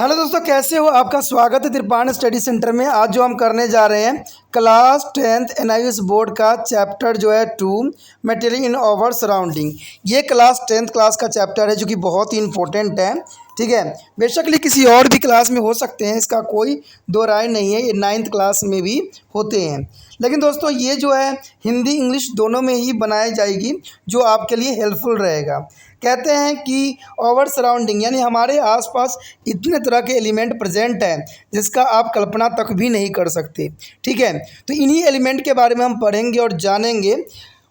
Hello दोस्तों, कैसे हो? आपका स्वागत है त्रिपाण स्टडी सेंटर में। आज जो हम करने जा रहे हैं क्लास 10th एनआईएस बोर्ड का चैप्टर जो है 2 मटेरियल इन आवर सराउंडिंग। ये क्लास 10th क्लास का चैप्टर है जो कि बहुत ही इंपॉर्टेंट है। ठीक है, बेशक किसी और भी क्लास में हो सकते हैं, इसका कोई दो राय नहीं है। ये 9th क्लास में भी होते हैं, लेकिन दोस्तों ये जो है हिंदी इंग्लिश दोनों में ही बनाई जाएगी, जो आपके लिए हेल्पफुल रहेगा। कहते हैं कि ओवर सराउंडिंग यानी हमारे आसपास इतने तरह के एलिमेंट प्रेजेंट हैं जिसका आप कल्पना तक भी नहीं कर सकते। ठीक है, तो इन्हीं एलिमेंट के बारे में हम पढ़ेंगे और जानेंगे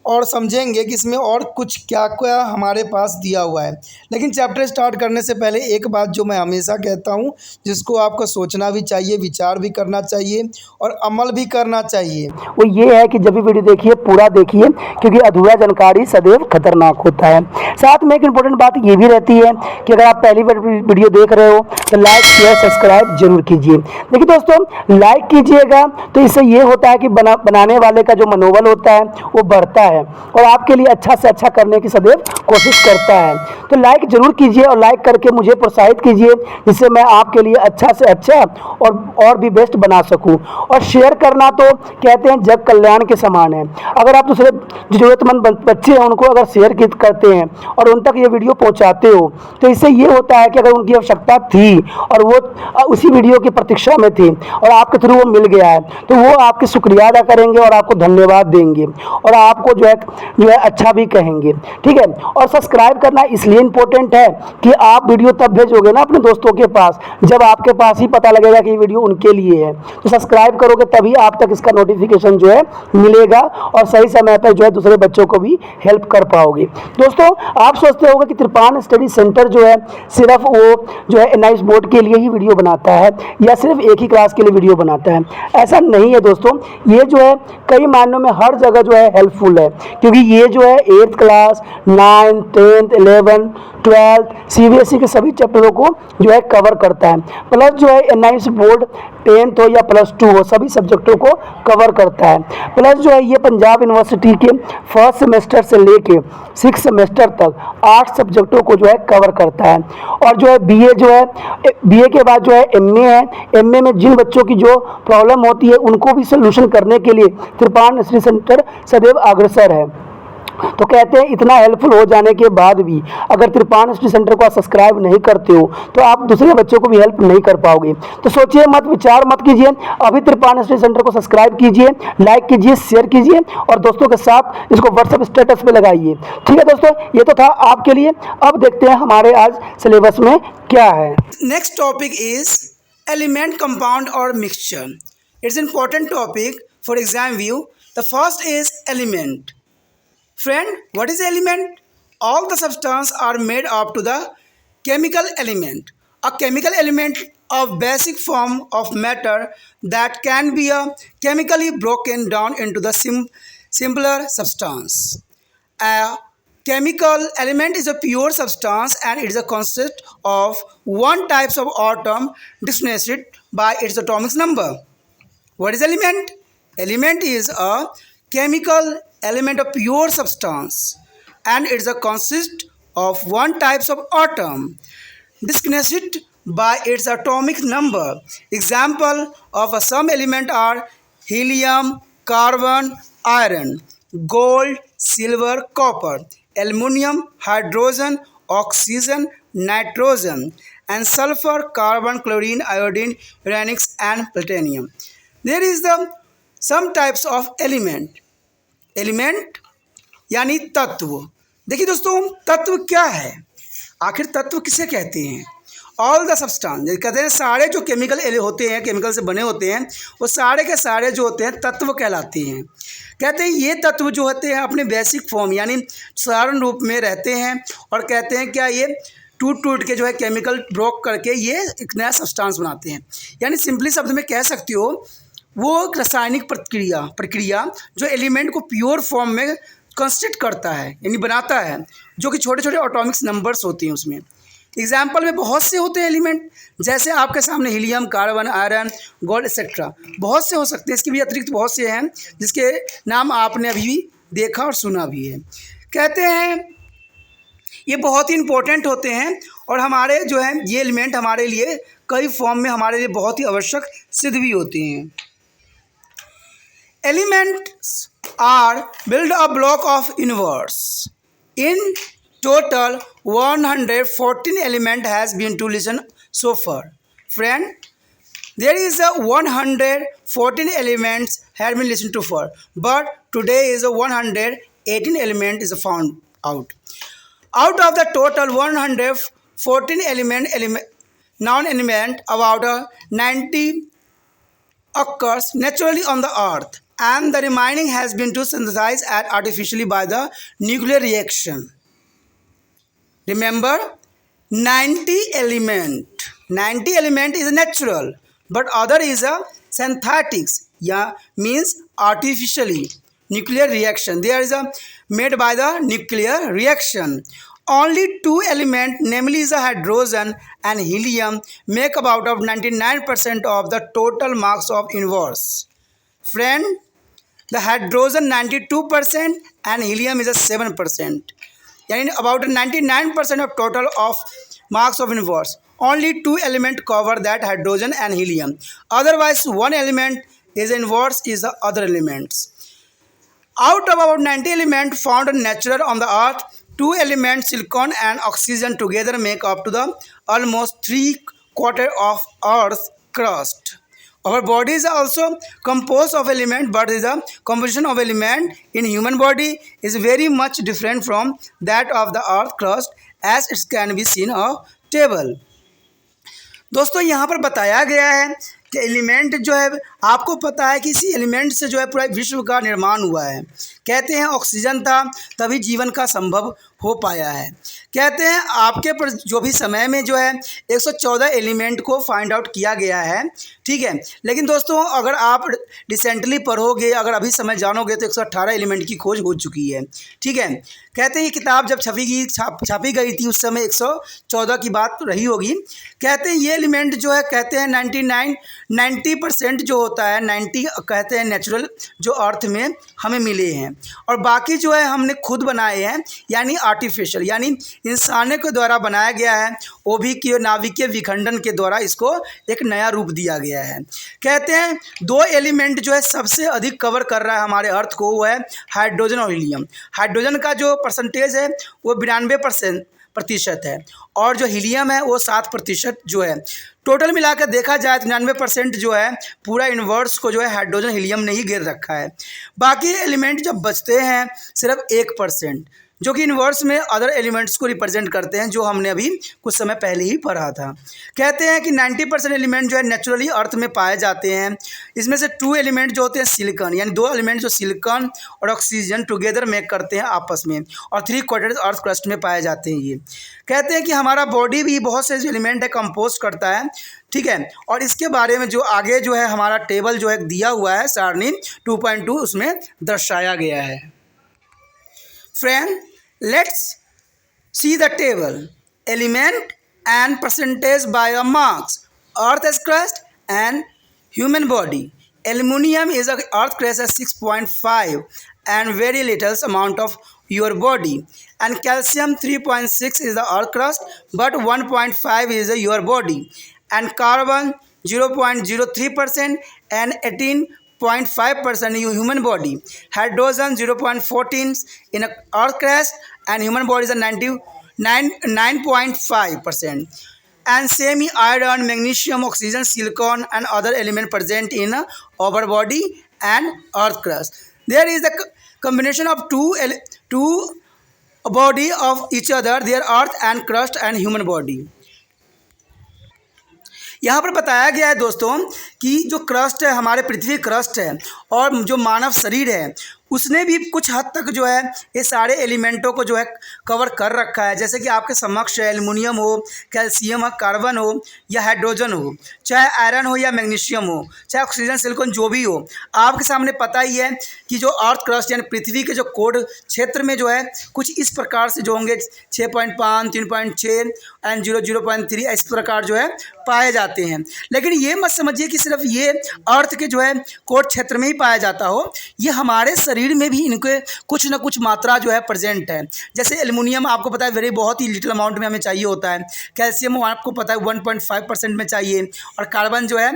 और समझेंगे कि इसमें और कुछ क्या क्या हमारे पास दिया हुआ है। लेकिन चैप्टर स्टार्ट करने से पहले एक बात जो मैं हमेशा कहता हूँ, जिसको आपको सोचना भी चाहिए, विचार भी करना चाहिए और अमल भी करना चाहिए, वो ये है कि जब भी वीडियो देखिए पूरा देखिए, क्योंकि अधूरा जानकारी सदैव खतरनाक होता है। साथ में एक इम्पोर्टेंट बात ये भी रहती है कि अगर आप पहली बार वीडियो देख रहे हो तो लाइक शेयर सब्सक्राइब जरूर कीजिए। देखिए दोस्तों, लाइक कीजिएगा तो इससे ये होता है कि बनाने वाले का जो मनोबल होता है वो बढ़ता है और आपके लिए अच्छा से अच्छा करने की सदैव कोशिश करता है। तो लाइक जरूर कीजिए और लाइक करके मुझे प्रोत्साहित कीजिए, जिससे मैं आपके लिए अच्छा से अच्छा और भी बेस्ट बना सकूं। और शेयर करना तो कहते हैं जग कल्याण के समान है। अगर आप दूसरे जरूरतमंद बच्चे हैं उनको अगर शेयर करते हैं और उन तक ये वीडियो पहुंचाते हो तो इससे ये होता है कि अगर उनकी आवश्यकता थी और वो उसी वीडियो की प्रतीक्षा में थी और आपके थ्रू वो मिल गया है तो वो आपके शुक्रिया अदा करेंगे और आपको धन्यवाद देंगे और आपको जो है अच्छा भी कहेंगे। ठीक है, और सब्सक्राइब करना इसलिए इम्पोर्टेंट है कि आप वीडियो तब भेजोगे ना अपने दोस्तों के पास जब आपके पास ही पता लगेगा कि ये वीडियो उनके लिए है। तो सब्सक्राइब करोगे तभी आप तक इसका नोटिफिकेशन जो है मिलेगा और सही समय पर जो है दूसरे बच्चों को भी हेल्प कर पाओगे। दोस्तों, आप सोचते होंगे कि त्रिपाण स्टडी सेंटर जो है सिर्फ वो जो है एनआईएस बोर्ड के लिए ही वीडियो बनाता है या सिर्फ एक ही क्लास के लिए वीडियो बनाता है। ऐसा नहीं है दोस्तों, ये जो है कई मायनों में हर जगह जो है हेल्पफुल है, क्योंकि ये जो है 8th class 9th 10th 11th 12th CBSE के सभी चैप्टरों को जो है कवर करता है। प्लस जो है एनआईएस बोर्ड 10th हो या +2 हो सभी सब्जेक्टों को कवर करता है। प्लस जो है ये पंजाब यूनिवर्सिटी के फर्स्ट सेमेस्टर से लेके 6th सेमेस्टर तक 8 सब्जेक्टों को जो है कवर करता है। और जो है बीए जो है बीए के बाद जो है एमए है। एमए में जिन बच्चों की जो प्रॉब्लम होती है उनको भी सोल्यूशन करने के लिए त्रिपाण स्टडी सेंटर सदैव अग्रसर है। तो कहते हैं इतना हेल्पफुल हो जाने के बाद भी अगर त्रिपाण स्टडी सेंटर को आप सब्सक्राइब नहीं करते हो तो आप दूसरे बच्चों को भी हेल्प नहीं कर पाओगे। तो सोचिए मत, विचार मत कीजिए, अभी त्रिपाण स्टडी सेंटर को सब्सक्राइब कीजिए, लाइक कीजिए, शेयर कीजिए और दोस्तों के साथ इसको व्हाट्सएप स्टेटस पे लगाइए। ठीक है दोस्तों, ये तो था आपके लिए। अब देखते हैं हमारे आज सिलेबस में क्या है। Next topic is element compound और mixture. It's important topic for exam view. The first is element. Friend, what is element? All the substances are made up to the chemical element. A chemical element of basic form of matter that can be chemically broken down into the simpler substance. A chemical element is a pure substance and it is a consist of one types of atom designated by its atomic number. What is element? Element is a chemical element of pure substance and it's a consist of one types of atom designated by its atomic number. Example of some element are helium, carbon, iron, gold, silver, copper, aluminum, hydrogen, oxygen, nitrogen, and sulfur, carbon, chlorine, iodine, uranium, and platinum. There is some types of element. Element यानी तत्व। देखिए दोस्तों, तत्व क्या है? आखिर तत्व किसे कहते हैं? ऑल द सब्सटेंस कहते हैं सारे जो केमिकल होते हैं, केमिकल से बने होते हैं, वो सारे के सारे जो होते हैं तत्व कहलाते हैं। कहते हैं ये तत्व जो होते हैं अपने बेसिक फॉर्म यानी साधारण रूप में रहते हैं और कहते हैं क्या ये टूट के जो है केमिकल ब्रोक करके ये एक नया सब्सटेंस बनाते हैं। यानी सिंपली शब्द में कह सकते हो वो रासायनिक प्रक्रिया जो एलिमेंट को प्योर फॉर्म में कंस्टिट्यूट करता है यानी बनाता है, जो कि छोटे छोटे एटॉमिक्स नंबर्स होते हैं उसमें। एग्जाम्पल में बहुत से होते हैं एलिमेंट, जैसे आपके सामने helium, carbon, iron, gold etcetera बहुत से हो सकते हैं। इसके भी अतिरिक्त बहुत से हैं जिसके नाम आपने अभी भी देखा और सुना भी है। कहते हैं ये बहुत ही इंपॉर्टेंट होते हैं और हमारे जो है ये एलिमेंट हमारे लिए कई फॉर्म में हमारे लिए बहुत ही आवश्यक सिद्ध भी होते हैं। Elements are built a block of universe. In total, 114 element has been to listen so far. Friend, there is a 114 elements have been listened to for, but today is a 118 element is found out. Out of the total 114 non-element, about 90 occurs naturally on the earth, and the remaining has been to synthesized artificially by the nuclear reaction. Remember, 90 element is natural, but other is a synthetics, yeah, means artificially nuclear reaction. There is a made by the nuclear reaction. Only two elements, namely is a hydrogen and helium, make about of 99% of the total mass of universe. Friend, the hydrogen 92% and helium is a 7%. यानी about 99% of total of mass of universe. Only two elements cover that, hydrogen and helium. Otherwise, one element is inverse is the other elements. Out of about 90 elements found natural on the earth, two elements, silicon and oxygen, together make up to the almost 3/4 of Earth's crust. Our body is also composed of elements, but the composition of element in human body is very much different from that of the Earth crust, as it can be seen a table. दोस्तों यहाँ पर बताया गया है कि element जो है, आपको पता है कि इसी एलिमेंट से जो है पूरा विश्व का निर्माण हुआ है। कहते हैं ऑक्सीजन था तभी जीवन का संभव हो पाया है। कहते हैं आपके पर जो भी समय में जो है 114 एलिमेंट को फाइंड आउट किया गया है, ठीक है। लेकिन दोस्तों अगर आप रिसेंटली पढ़ोगे, अगर अभी समय जानोगे तो 118 एलिमेंट की खोज हो चुकी है, ठीक है। कहते हैं ये किताब जब छापी गई थी उस समय 114 की बात रही होगी। कहते हैं ये एलिमेंट जो है, कहते हैं 90% जो होता है, 90 कहते हैं नेचुरल जो अर्थ में हमें मिले हैं, और बाकी जो है हमने खुद बनाए हैं, यानी आर्टिफिशियल, यानी इंसानों के द्वारा बनाया गया है। वो भी कि नाभिकीय विखंडन के द्वारा इसको एक नया रूप दिया गया है। कहते हैं दो एलिमेंट जो है सबसे अधिक कवर कर रहा है हमारे अर्थ को, वो है हाइड्रोजन और हीलियम। हाइड्रोजन का जो परसेंटेज है वो 92% है, और जो हीलियम है वो 7% जो है। टोटल मिलाकर देखा जाए तो 99% जो है पूरा यूनिवर्स को जो है हाइड्रोजन हीलियम ने ही घेर रखा है। बाकी एलिमेंट जब बचते हैं सिर्फ 1%, जो कि यूनिवर्स में अदर एलिमेंट्स को रिप्रेजेंट करते हैं, जो हमने अभी कुछ समय पहले ही पढ़ा था। कहते हैं कि 90% एलिमेंट जो है नेचुरली अर्थ में पाए जाते हैं। इसमें से 2 एलिमेंट जो होते हैं सिलिकॉन, यानी 2 एलिमेंट जो सिलिकॉन और ऑक्सीजन टुगेदर मेक करते हैं आपस में, और 3/4 अर्थ क्रस्ट में पाए जाते हैं। ये कहते हैं कि हमारा बॉडी भी बहुत से जो एलिमेंट है कंपोज करता है, ठीक है। और इसके बारे में जो आगे जो है हमारा टेबल जो है दिया हुआ है सारणी 2.2, उसमें दर्शाया गया है। Friend, let's see the table. Element and percentage by a marks. Earth's crust and human body. Aluminium is a earth crust at 6.5 and very little amount of your body. And calcium 3.6 is the earth crust, but 1.5 is your body. And carbon 0.03% and 18.5% in human body. Hydrogen 0.14 in earth crust, and human body is a 9.5%. And same iron, magnesium, oxygen, silicon and other element present in our body and earth crust. There is the combination of two body of each other, their earth and crust and human body. यहाँ पर बताया गया है दोस्तों कि जो crust है, हमारे पृथ्वी क्रस्ट है, और जो मानव शरीर है उसने भी कुछ हद तक जो है ये सारे एलिमेंटों को जो है कवर कर रखा है। जैसे कि आपके समक्ष है एल्युमिनियम हो, कैल्शियम हो, कार्बन हो या हाइड्रोजन हो, चाहे आयरन हो या मैग्नीशियम हो, चाहे ऑक्सीजन, सिलिकॉन, जो भी हो, आपके सामने पता ही है कि जो अर्थ क्रस्ट यानी पृथ्वी के जो कोड क्षेत्र में जो है कुछ इस प्रकार से जो होंगे 6.5, 3.6 एंड 0.3 इस प्रकार जो है पाए जाते हैं। लेकिन ये मत समझिए कि सिर्फ ये अर्थ के जो है कोर क्षेत्र में ही पाया जाता हो, ये हमारे शरीर में भी इनके कुछ ना कुछ मात्रा जो है प्रेजेंट है। जैसे एल्युमिनियम आपको पता है वेरी बहुत ही लिटिल अमाउंट में हमें चाहिए होता है, कैल्शियम आपको पता है 1.5% में चाहिए, और कार्बन जो है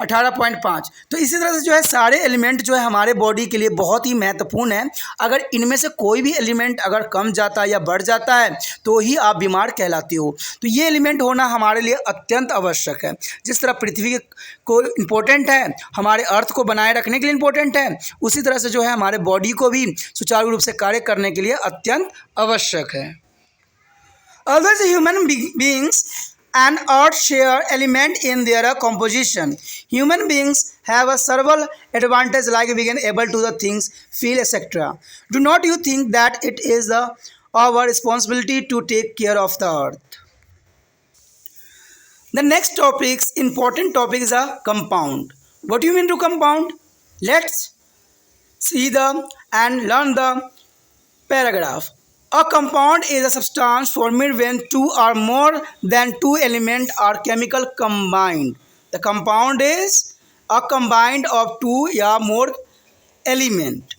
18.5। तो इसी तरह से जो है सारे एलिमेंट जो है हमारे बॉडी के लिए बहुत ही महत्वपूर्ण है। अगर इनमें से कोई भी एलिमेंट अगर कम जाता है या बढ़ जाता है तो ही आप बीमार कहलाते हो। तो ये एलिमेंट होना हमारे लिए अत्यंत आवश्यक है। जिस तरह पृथ्वी को इम्पोर्टेंट है, हमारे अर्थ को बनाए रखने के लिए इम्पोर्टेंट है, उसी तरह से जो है हमारे बॉडी को भी सुचारू रूप से कार्य करने के लिए अत्यंत आवश्यक है। Although the human beings and earth share element in their composition, human beings have a several advantage like we can able to the things, feel, etc. Do not you think that it is our responsibility to take care of the earth? The next topic, important topic, is a compound. What do you mean to compound? Let's see the and learn the paragraph. A compound is a substance formed when two or more than two elements are chemical combined. The compound is a combined of two or more element.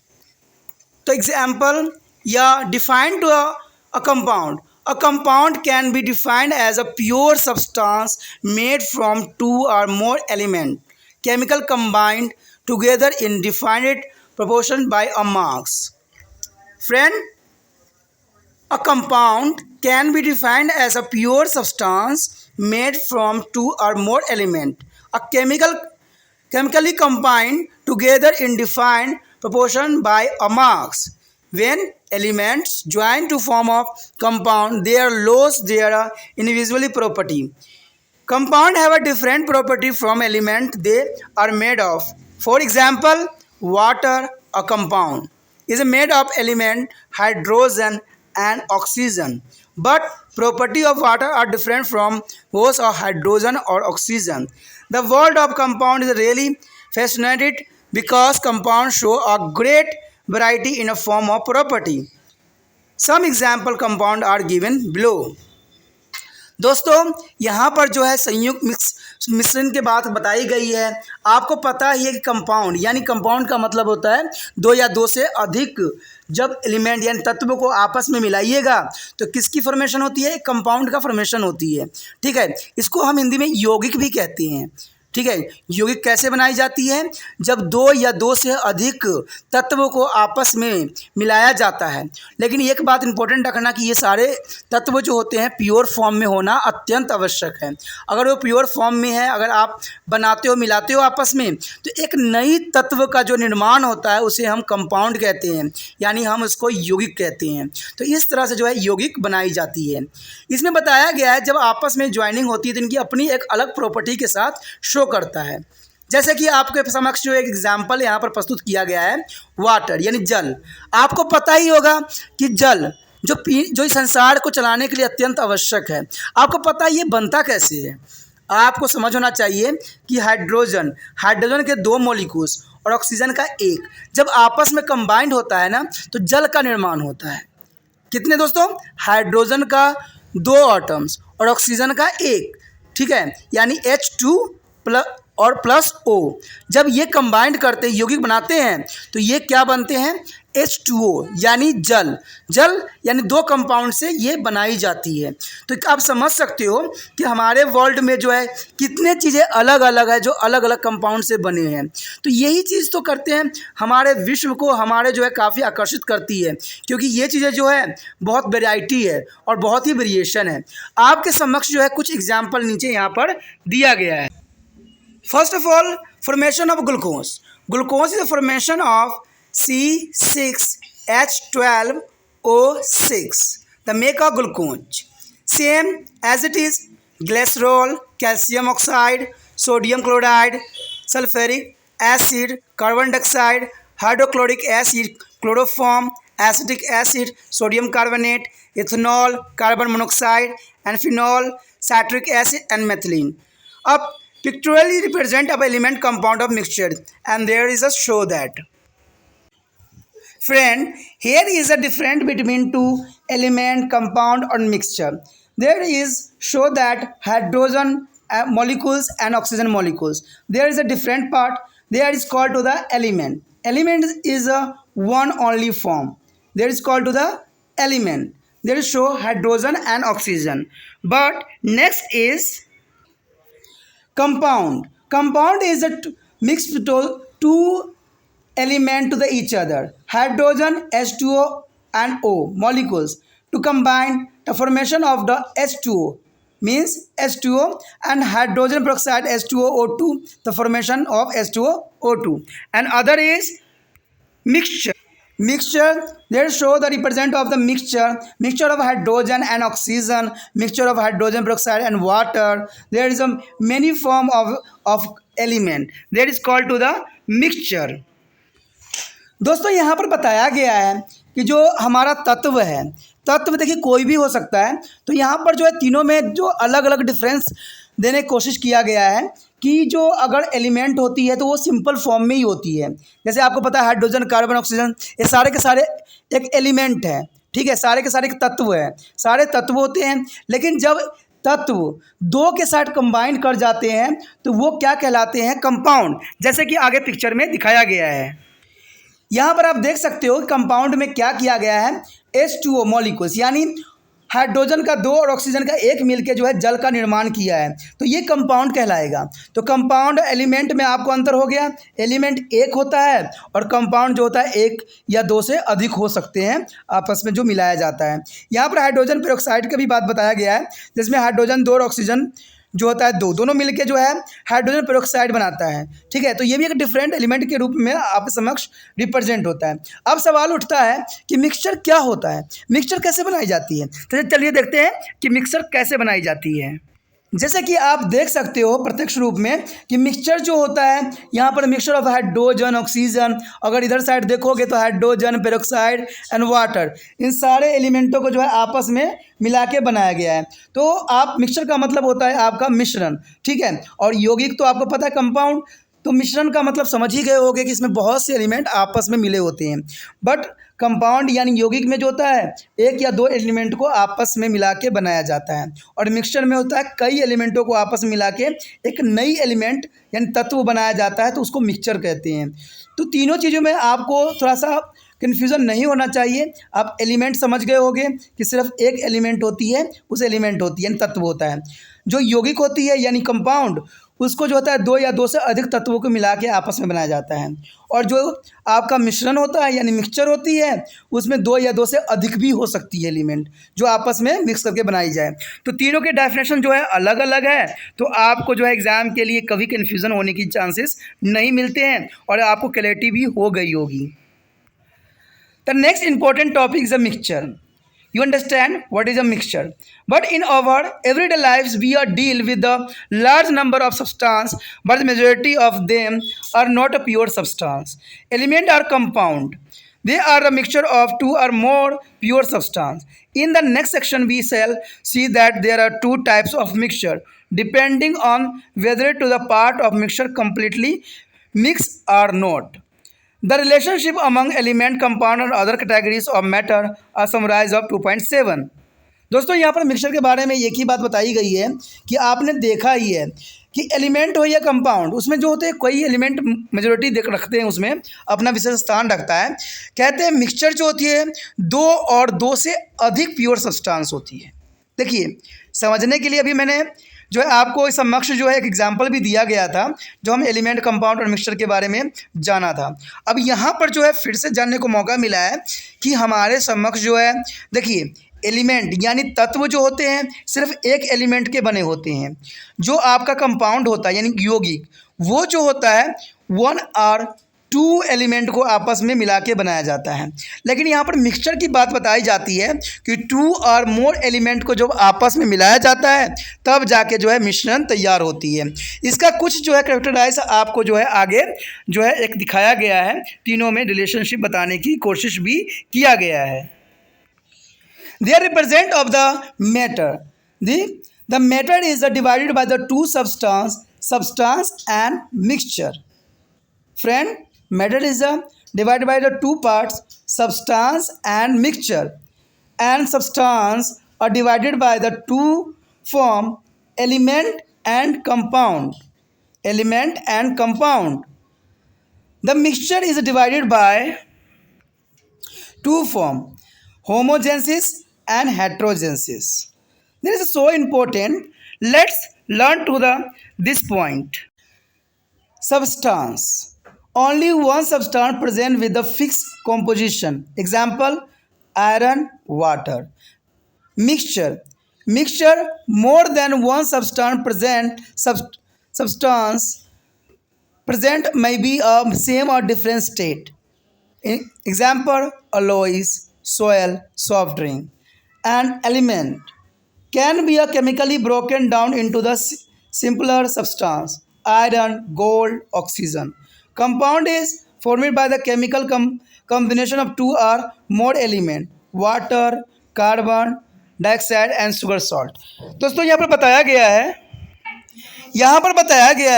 So example, yeah, defined to a compound. A compound can be defined as a pure substance made from two or more elements, chemical combined together in defined proportion by a mass. Friend, a compound can be defined as a pure substance made from two or more elements, chemically combined together in defined proportion by a mass. When elements join to form a compound, they lose their individual property. Compound have a different property from element they are made of. For example, water, a compound, is made of element hydrogen and oxygen, but property of water are different from those of hydrogen or oxygen. The world of compound is really fascinating because compounds show a great variety in a form of property. Some example compound are given below. दोस्तों यहाँ पर जो है संयुक्त मिश्रण के बात बताई गई है। आपको पता ही है कि कंपाउंड यानी कंपाउंड का मतलब होता है दो या दो से अधिक जब एलिमेंट यानी तत्व को आपस में मिलाइएगा तो किसकी फॉर्मेशन होती है? कंपाउंड का फॉर्मेशन होती है। ठीक है, इसको हम हिंदी में यौगिक भी कहते हैं। ठीक है, यौगिक कैसे बनाई जाती है? जब दो या दो से अधिक तत्वों को आपस में मिलाया जाता है। लेकिन एक बात इंपॉर्टेंट रखना कि ये सारे तत्व जो होते हैं प्योर फॉर्म में होना अत्यंत आवश्यक है। अगर वो प्योर फॉर्म में है, अगर आप बनाते हो मिलाते हो आपस में, तो एक नई तत्व का जो निर्माण होता है उसे हम कंपाउंड कहते हैं, यानी हम उसको यौगिक कहते हैं। तो इस तरह से जो है यौगिक बनाई जाती है। इसमें बताया गया है जब आपस में ज्वाइनिंग होती है तो इनकी अपनी एक अलग प्रॉपर्टी के साथ शो करता है। जैसे कि आपके समक्ष जो एक एग्जाम्पल यहाँ पर प्रस्तुत किया गया है, वाटर यानी जल। आपको पता ही होगा कि जल जो इस संसार को चलाने के लिए अत्यंत आवश्यक है। आपको पता है ये बनता कैसे है? आपको समझ होना चाहिए कि हाइड्रोजन के दो मॉलिक्यूल्स और ऑक्सीजन का एक जब आपस में कंबाइंड होता है ना तो जल का निर्माण होता है। कितने दोस्तों? हाइड्रोजन का दो एटम्स और ऑक्सीजन का एक। ठीक है, यानी H2 और प्लस O जब ये कंबाइंड करते हैं यौगिक बनाते हैं तो ये क्या बनते हैं? H2O यानी जल यानी दो कंपाउंड से ये बनाई जाती है। तो आप समझ सकते हो कि हमारे वर्ल्ड में जो है कितने चीज़ें अलग अलग है जो अलग अलग कंपाउंड से बने हैं। तो यही चीज़ तो करते हैं हमारे विश्व को हमारे जो है काफ़ी आकर्षित करती है, क्योंकि ये चीज़ें जो है बहुत वेराइटी है और बहुत ही वेरिएशन है। आपके समक्ष जो है कुछ एग्जाम्पल नीचे यहाँ पर दिया गया है। First of all, formation of glucose. Glucose is a formation of C6H12O6, the make of glucose. Same as it is glycerol, calcium oxide, sodium chloride, sulfuric acid, carbon dioxide, hydrochloric acid, chloroform, acetic acid, sodium carbonate, ethanol, carbon monoxide, and phenol, citric acid, and methylene. Up pictorially represent of element compound of mixture, and there is a show that. Friend, here is a difference between two element compound or mixture. There is show that hydrogen molecules and oxygen molecules. There is a different part. There is called to the element. Element is a one only form. There is called to the element. There is show hydrogen and oxygen. But next is compound. Compound is a mixed two element to the each other, hydrogen, H2O and O molecules to combine the formation of the H2O, means H2O, and hydrogen peroxide H2O, the formation of H2O, and other is mixture. They show the represent of the mixture of hydrogen and oxygen, mixture of hydrogen peroxide and water. There is a many form of element, that is called to the mixture. दोस्तों यहाँ पर बताया गया है कि जो हमारा तत्व है, तत्व देखिए कोई भी हो सकता है, तो यहाँ पर जो है तीनों में जो अलग अलग डिफरेंस देने की कोशिश किया गया है कि जो अगर एलिमेंट होती है तो वो सिंपल फॉर्म में ही होती है। जैसे आपको पता है हाइड्रोजन, कार्बन, ऑक्सीजन, ये सारे के सारे एक एलिमेंट है, ठीक है, सारे के सारे एक तत्व है, सारे तत्व होते हैं। लेकिन जब तत्व दो के साथ कंबाइन कर जाते हैं तो वो क्या कहलाते हैं? कंपाउंड। जैसे कि आगे पिक्चर में दिखाया गया है, यहाँ पर आप देख सकते हो कंपाउंड में क्या किया गया है, H2O मॉलिक्यूल्स यानी हाइड्रोजन का 2 और ऑक्सीजन का 1 मिलकर जो है जल का निर्माण किया है, तो ये कंपाउंड कहलाएगा। तो कंपाउंड एलिमेंट में आपको अंतर हो गया, एलिमेंट एक होता है और कंपाउंड जो होता है 1 या 2 से अधिक हो सकते हैं आपस में जो मिलाया जाता है। यहाँ पर हाइड्रोजन पेरोक्साइड का भी बात बताया गया है, जिसमें हाइड्रोजन 2 और ऑक्सीजन जो होता है दोनों मिलके जो है हाइड्रोजन पेरोक्साइड बनाता है, ठीक है। तो ये भी एक डिफरेंट एलिमेंट के रूप में आपके समक्ष रिप्रेजेंट होता है। अब सवाल उठता है कि मिक्सचर क्या होता है, मिक्सचर कैसे बनाई जाती है। तो चलिए देखते हैं कि मिक्सचर कैसे बनाई जाती है। जैसे कि आप देख सकते हो प्रत्यक्ष रूप में कि मिक्सचर जो होता है, यहाँ पर मिक्सचर ऑफ हाइड्रोजन, ऑक्सीजन, अगर इधर साइड देखोगे तो हाइड्रोजन, पेरोक्साइड एंड वाटर, इन सारे एलिमेंटों को जो है आपस में मिला के बनाया गया है। तो आप मिक्सचर का मतलब होता है आपका मिश्रण, ठीक है। और यौगिक तो आपको पता है कंपाउंड, तो मिश्रण का मतलब समझ ही गए होंगे कि इसमें बहुत से एलिमेंट आपस में मिले होते हैं। बट कंपाउंड यानी यौगिक में जो होता है 1 या 2 एलिमेंट को आपस में मिला के बनाया जाता है, और मिक्सचर में होता है कई एलिमेंटों को आपस में मिला के एक नई एलिमेंट यानी तत्व बनाया जाता है, तो उसको मिक्सचर कहते हैं। तो तीनों चीज़ों में आपको थोड़ा सा कन्फ्यूज़न नहीं होना चाहिए। आप एलिमेंट समझ गए होंगे कि सिर्फ एक एलिमेंट होती है, उस एलिमेंट होती है यानी तत्व होता है। जो यौगिक होती है यानी कंपाउंड, उसको जो होता है 2 या 2 से अधिक तत्वों को मिला के आपस में बनाया जाता है। और जो आपका मिश्रण होता है यानी मिक्सचर होती है, उसमें 2 या 2 से अधिक भी हो सकती है एलिमेंट जो आपस में मिक्स करके बनाई जाए। तो तीनों के डेफिनेशन जो है अलग अलग है, तो आपको जो है एग्ज़ाम के लिए कभी कन्फ्यूज़न होने की चांसेस नहीं मिलते हैं और आपको क्लैरिटी भी हो गई होगी। The next important topic is a mixture. You understand what is a mixture? But in our everyday lives, we are deal with a large number of substance, but the majority of them are not a pure substance. Elements are compound. They are a mixture of 2 or more pure substance. In the next section, we shall see that there are 2 types of mixture, depending on whether to the part of mixture completely mix or not. The relationship among element, compound and other categories of matter are summarized of 2.7. दोस्तों यहाँ पर mixture के बारे में एक ही बात बताई गई है कि आपने देखा ही है कि एलिमेंट हो या कंपाउंड, उसमें जो होते हैं कई एलिमेंट मेजोरिटी देख रखते हैं, उसमें अपना विशेष स्थान रखता है। कहते हैं मिक्सचर जो होती है 2 और 2 से अधिक प्योर सब्सटेंस होती है। देखिए समझने के लिए अभी मैंने जो है आपको इस समक्ष जो है एक एग्जाम्पल भी दिया गया था, जो हम एलिमेंट, कंपाउंड और मिक्सचर के बारे में जाना था। अब यहाँ पर जो है फिर से जानने को मौका मिला है कि हमारे समक्ष जो है देखिए एलिमेंट यानी तत्व जो होते हैं सिर्फ एक एलिमेंट के बने होते हैं। जो आपका कंपाउंड होता है यानी यौगिक, वो जो होता है 1 और 2 एलिमेंट को आपस में मिला के बनाया जाता है। लेकिन यहाँ पर मिक्सचर की बात बताई जाती है कि 2 और मोर एलिमेंट को जब आपस में मिलाया जाता है तब जाके जो है मिश्रण तैयार होती है। इसका कुछ जो है कैरेक्टराइज आपको जो है आगे जो है एक दिखाया गया है, तीनों में रिलेशनशिप बताने की कोशिश भी किया गया है। They represent of the matter. The matter is divided by the 2 substance and mixture. Friend, matter is divided by the 2 parts, substance and mixture, and substance are divided by the 2 form, element and compound. Element and compound. The mixture is divided by two forms, homogenesis and heterogenesis. This is so important. Let's learn to this point. Substance. Only one substance present with the fixed composition. Example, iron, water. Mixture. Mixture, more than one substance present may be a same or different state. Example, alloys, soil, soft drink. An element can be a chemically broken down into the simpler substance, iron, gold, oxygen. Compound is formed by the chemical combination of two or more elements, water, carbon dioxide and sugar salt. दोस्तों यहाँ पर बताया गया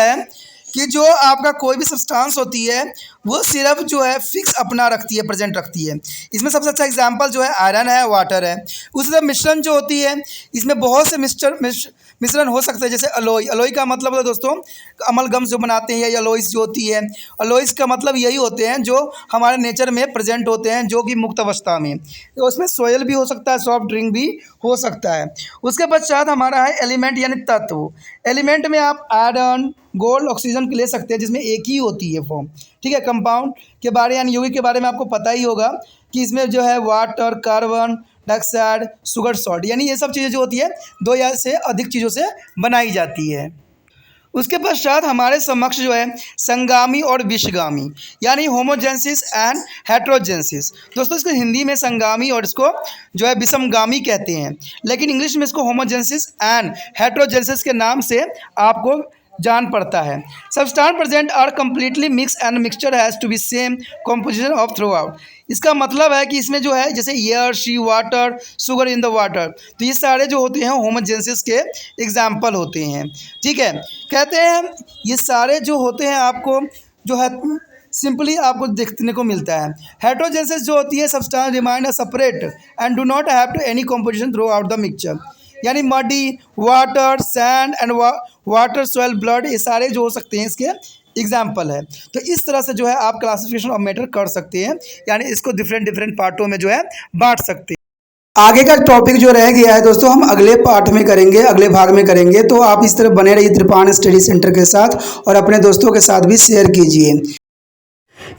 है कि जो आपका कोई भी सब्सटेंस होती है वो सिर्फ जो है फिक्स अपना रखती है, प्रेजेंट रखती है. इसमें सबसे अच्छा एग्जांपल जो है आयरन है, वाटर है. उसी तरह मिश्रण जो होती है इसमें बहुत से मिश्रण हो सकते हैं. जैसे अलोई. अलोई का मतलब है दोस्तों अमलगम जो बनाते हैं, या अलोइस जो होती है. अलोइस का मतलब यही होते हैं जो हमारे नेचर में प्रेजेंट होते हैं, जो कि मुक्त अवस्था में. तो उसमें सोयल भी हो सकता है, सॉफ्ट ड्रिंक भी हो सकता है. उसके पश्चात हमारा है एलिमेंट यानी तत्व. एलिमेंट में आप आयरन, गोल्ड, ऑक्सीजन ले सकते हैं जिसमें एक ही होती है फॉर्म. ठीक है. कंपाउंड के बारे यानी यौगिक के बारे में आपको पता ही होगा कि इसमें जो है water, carbon dioxide, sugar salt, यानी ये सब चीज़ें जो होती है दो या से अधिक चीज़ों से बनाई जाती है. उसके पश्चात हमारे समक्ष जो है संगामी और विषगामी यानी होमोजेनेसिस एंड हेटेरोजेनेसिस. दोस्तों इसको हिंदी में संगामी और इसको जो है विषमगामी कहते हैं, लेकिन इंग्लिश में इसको होमोजेनेसिस एंड हेटेरोजेनेसिस के नाम से आपको जान पड़ता है. Substance present are completely mix and mixture has to be same composition of throughout. इसका मतलब है कि इसमें जो है जैसे air, sea, water, sugar in the water, तो ये सारे जो होते हैं होमोजेनेसिस के एग्जाम्पल होते हैं. ठीक है. कहते हैं ये सारे जो होते हैं आपको जो है सिंपली आपको देखने को मिलता है. हेटेरोजेनेसिस जो होती है substance remain separate and do not have to any composition throughout the mixture. यानी muddy, water, sand and water, soil, blood, ये सारे जो हो सकते हैं इसके एग्जाम्पल है. तो इस तरह से जो है आप क्लासिफिकेशन ऑफ मैटर कर सकते हैं, यानी इसको डिफरेंट पार्टों में जो है बांट सकते हैं. आगे का टॉपिक जो रह गया है दोस्तों हम अगले पार्ट में करेंगे, अगले भाग में करेंगे. तो आप इस तरह बने रहिए त्रिपान स्टडी सेंटर के साथ और अपने दोस्तों के साथ भी शेयर कीजिए.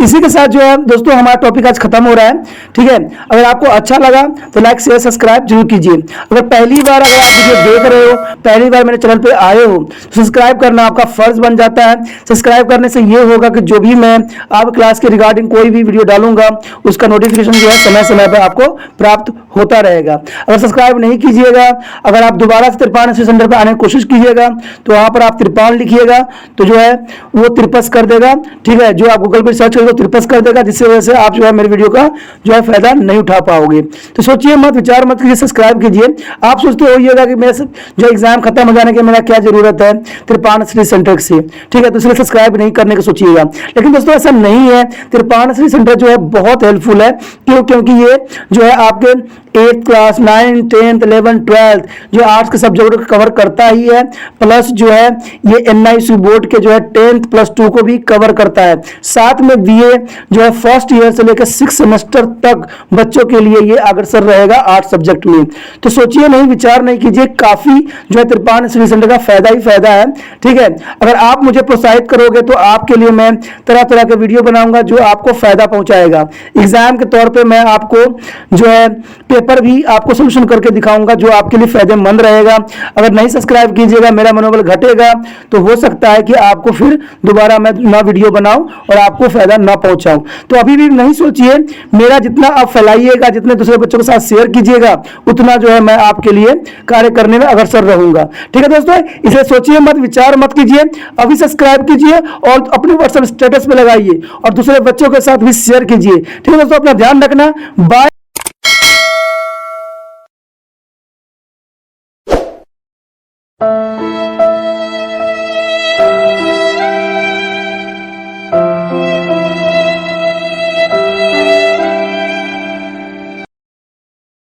इसी के साथ जो है दोस्तों हमारा टॉपिक आज खत्म हो रहा है. ठीक है. अगर आपको अच्छा लगा तो लाइक, शेयर, सब्सक्राइब जरूर कीजिए. अगर पहली बार अगर आप वीडियो देख रहे हो, पहली बार मेरे चैनल पे आए हो, तो सब्सक्राइब करना आपका फर्ज बन जाता है. सब्सक्राइब करने से ये होगा कि जो भी मैं आप क्लास के रिगार्डिंग कोई भी वीडियो डालूंगा उसका नोटिफिकेशन जो है समय समय पर आपको प्राप्त होता रहेगा. अगर सब्सक्राइब नहीं कीजिएगा, अगर आप दोबारा से त्रिपान स्टडी सेंटर पर आने की कोशिश कीजिएगा तो वहाँ पर आप त्रिपान लिखिएगा तो जो है वो त्रिपस कर देगा. ठीक है. जो आप गूगल पर सर्च करेंगे त्रिपस कर देगा, जिससे वजह से आप जो है मेरे वीडियो का जो है फायदा नहीं उठा पाओगे. तो सोचिए मत, विचार मत कीजिए, सब्सक्राइब कीजिए. आप सोचते होइएगा कि मेरे जो एग्जाम खत्म हो जाने के मेरा क्या जरूरत है त्रिपान स्टडी सेंटर से. ठीक है. तो इसलिए सब्सक्राइब नहीं करने का सोचिएगा. लेकिन दोस्तों ऐसा नहीं है. त्रिपान स्टडी सेंटर जो है बहुत हेल्पफुल है. क्योंकि ये जो है आपके 8th class, 9th, 10th, 11th, 12th जो आर्ट्स के सब्जेक्ट को कवर करता ही है, प्लस जो है ये NIC बोर्ड के जो है 10th प्लस 2 को भी कवर करता है. साथ में BA जो है फर्स्ट ईयर से लेकर 6 सेमेस्टर तक बच्चों के लिए ये अग्रसर रहेगा आर्ट्स सब्जेक्ट में. तो सोचिए नहीं, विचार नहीं कीजिए, काफी जो है त्रिपान स्टडी सेंटर का फायदा ही फायदा है. ठीक है. अगर आप मुझे प्रोत्साहित करोगे तो आपके लिए मैं तरह तरह के वीडियो बनाऊंगा जो आपको फायदा पहुंचाएगा. एग्जाम के तौर पर मैं आपको जो है पेपर भी आपको सोल्यूशन करके दिखाऊंगा जो आपके लिए फायदेमंद रहेगा. अगर नहीं सब्सक्राइब कीजिएगा, मेरा मनोबल घटेगा, तो हो सकता है कि आपको फिर दोबारा मैं ना वीडियो बनाऊं और आपको फायदा ना पहुंचाऊं. तो अभी भी नहीं सोचिए, मेरा जितना आप फैलाइएगा, जितने दूसरे बच्चों के साथ शेयर कीजिएगा, उतना जो है मैं आपके लिए कार्य करने में अग्रसर रहूंगा. ठीक है दोस्तों. इसे सोचिए मत, विचार मत कीजिए, अभी सब्सक्राइब कीजिए और अपने व्हाट्सएप स्टेटस पे लगाइए और दूसरे बच्चों के साथ भी शेयर कीजिए. ठीक है दोस्तों. अपना ध्यान रखना. बाय.